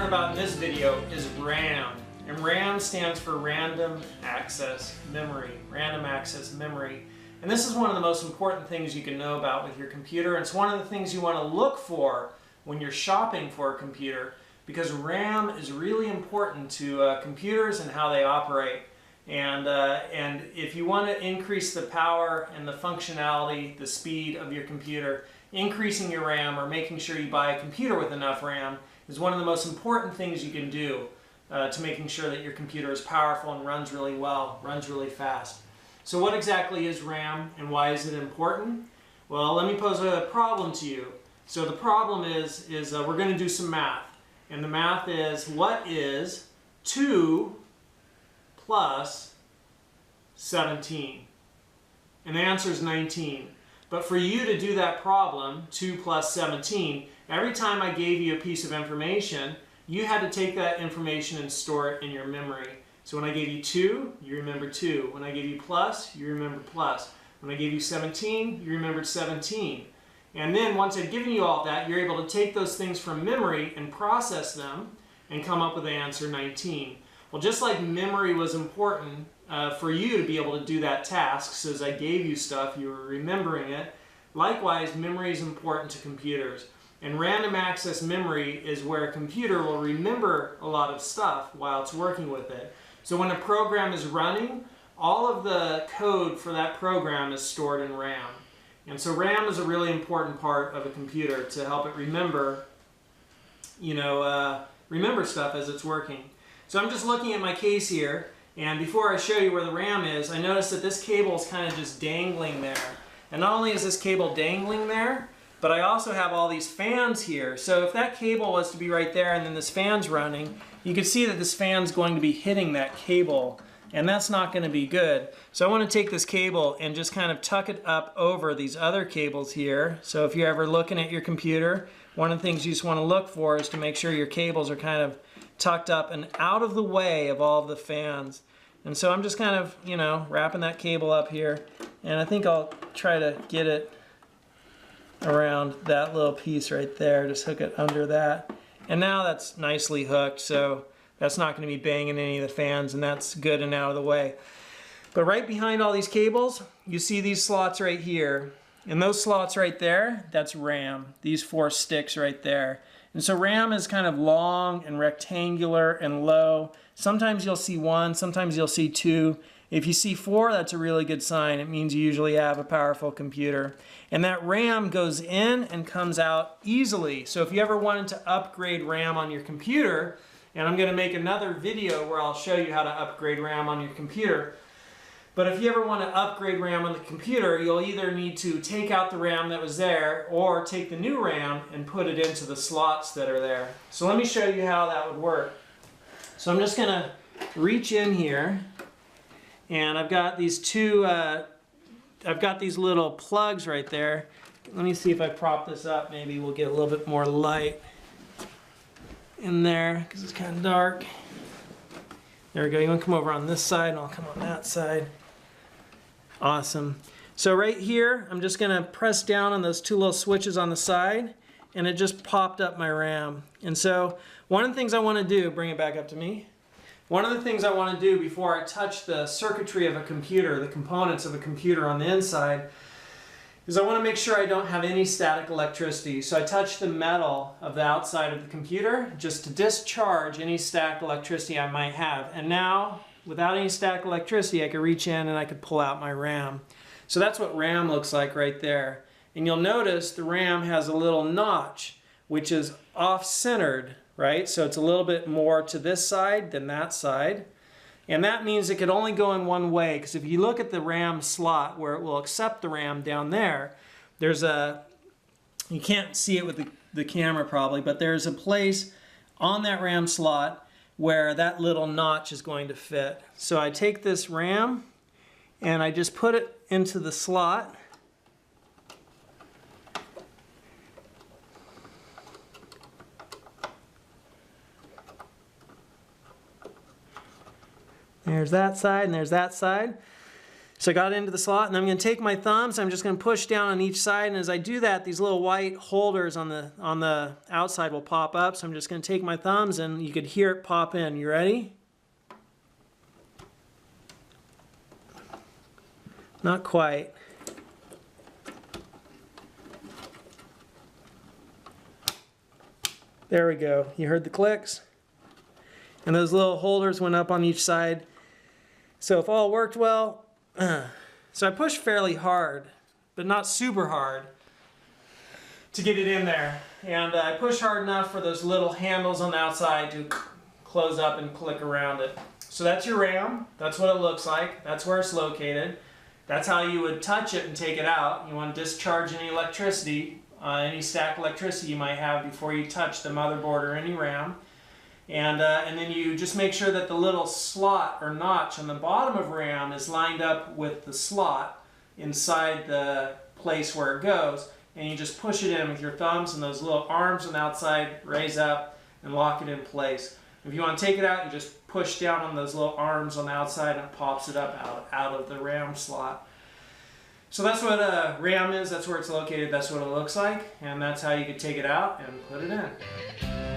learn about in this video is RAM. And RAM stands for Random Access Memory. Random Access Memory. And this is one of the most important things you can know about with your computer. And it's one of the things you want to look for when you're shopping for a computer, because RAM is really important to computers and how they operate. And if you want to increase the power and the functionality, the speed of your computer, increasing your RAM or making sure you buy a computer with enough RAM is one of the most important things you can do to making sure that your computer is powerful and runs really well, runs really fast. So what exactly is RAM and why is it important? Well, let me pose a problem to you. So the problem is we're going to do some math. And the math is, what is 2 plus 17? And the answer is 19. But for you to do that problem, 2 plus 17, every time I gave you a piece of information, you had to take that information and store it in your memory. So when I gave you 2, you remember 2. When I gave you plus, you remember plus. When I gave you 17, you remembered 17. And then once I've given you all that, you're able to take those things from memory and process them and come up with the answer 19. Well, just like memory was important for you to be able to do that task, so as I gave you stuff, you were remembering it, likewise, memory is important to computers. And random access memory is where a computer will remember a lot of stuff while it's working with it. So when a program is running, all of the code for that program is stored in RAM. And so RAM is a really important part of a computer to help it remember, remember stuff as it's working. So I'm just looking at my case here, and before I show you where the RAM is, I noticed that this cable is kind of just dangling there. And not only is this cable dangling there, but I also have all these fans here. So if that cable was to be right there and then this fan's running, you can see that this fan's going to be hitting that cable, and that's not going to be good. So I want to take this cable and just kind of tuck it up over these other cables here. So if you're ever looking at your computer, one of the things you just want to look for is to make sure your cables are kind of tucked up and out of the way of all of the fans. And so I'm just kind of, wrapping that cable up here, and I think I'll try to get it around that little piece right there. Just hook it under that. And now that's nicely hooked, so that's not going to be banging any of the fans, and that's good and out of the way. But right behind all these cables, you see these slots right here. And those slots right there, that's RAM. These 4 sticks right there. And so RAM is kind of long and rectangular and low. Sometimes you'll see 1, sometimes you'll see 2. If you see 4, that's a really good sign. It means you usually have a powerful computer. And that RAM goes in and comes out easily. So if you ever wanted to upgrade RAM on your computer, and I'm going to make another video where I'll show you how to upgrade RAM on your computer. But if you ever want to upgrade RAM on the computer, you'll either need to take out the RAM that was there or take the new RAM and put it into the slots that are there. So let me show you how that would work. So I'm just going to reach in here, and I've got these I've got these little plugs right there. Let me see if I prop this up. Maybe we'll get a little bit more light in there because it's kind of dark. There we go. You want to come over on this side and I'll come on that side. Awesome. So right here, I'm just going to press down on those 2 little switches on the side, and it just popped up my RAM. And so one of the things I want to do, bring it back up to me. One of the things I want to do before I touch the circuitry of a computer, the components of a computer on the inside, is I want to make sure I don't have any static electricity. So I touch the metal of the outside of the computer just to discharge any static electricity I might have. And now, without any static electricity, I could reach in and I could pull out my RAM. So that's what RAM looks like right there. And you'll notice the RAM has a little notch, which is off-centered, right? So it's a little bit more to this side than that side. And that means it could only go in one way, because if you look at the RAM slot where it will accept the RAM down there, there's you can't see it with the camera probably, but there's a place on that RAM slot where that little notch is going to fit. So I take this RAM and I just put it into the slot. There's that side and there's that side. So I got it into the slot, and I'm going to take my thumbs, I'm just going to push down on each side, and as I do that, these little white holders on the outside will pop up. So I'm just going to take my thumbs, and you could hear it pop in. You ready? Not quite. There we go. You heard the clicks? And those little holders went up on each side. So if all worked well, so I pushed fairly hard, but not super hard to get it in there. And I pushed hard enough for those little handles on the outside to close up and click around it. So that's your RAM. That's what it looks like. That's where it's located. That's how you would touch it and take it out. You want to discharge any electricity, any stacked electricity you might have before you touch the motherboard or any RAM. And then you just make sure that the little slot or notch on the bottom of RAM is lined up with the slot inside the place where it goes. And you just push it in with your thumbs, and those little arms on the outside raise up and lock it in place. If you want to take it out, you just push down on those little arms on the outside and it pops it up out of the RAM slot. So that's what RAM is, that's where it's located, that's what it looks like, and that's how you could take it out and put it in.